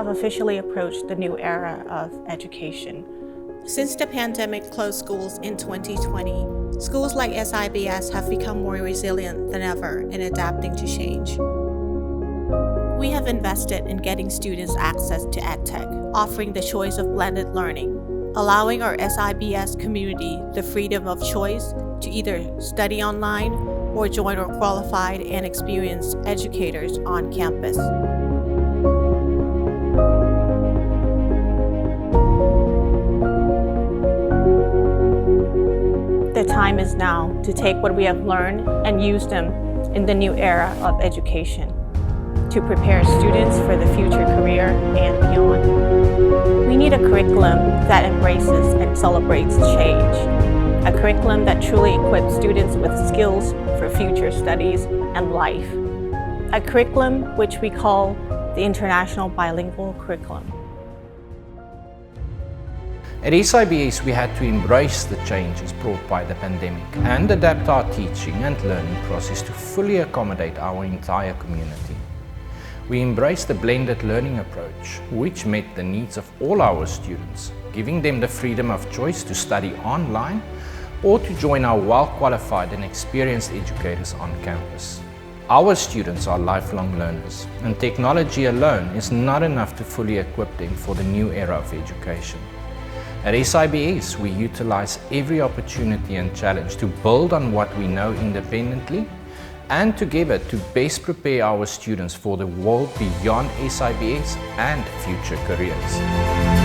officially approached the new era of education. Since the pandemic closed schools in 2020, schools like SIBS have become more resilient than ever in adapting to change. We have invested in getting students access to EdTech, offering the choice of blended learning, allowing our SIBS community the freedom of choice to either study online or join our qualified and experienced educators on campus. The time is now to take what we have learned and use them in the new era of education to prepare students for the future career and beyond. We need a curriculum that embraces and celebrates change, a curriculum that truly equips students with skills for future studies and life, a curriculum which we call the International Bilingual Curriculum. At SIBS, we had to embrace the changes brought by the pandemic and adapt our teaching and learning process to fully accommodate our entire community. We embraced the blended learning approach, which met the needs of all our students, giving them the freedom of choice to study online or to join our well-qualified and experienced educators on campus. Our students are lifelong learners, and technology alone is not enough to fully equip them for the new era of education. At SIBS, we utilize every opportunity and challenge to build on what we know independently and together to best prepare our students for the world beyond SIBS and future careers.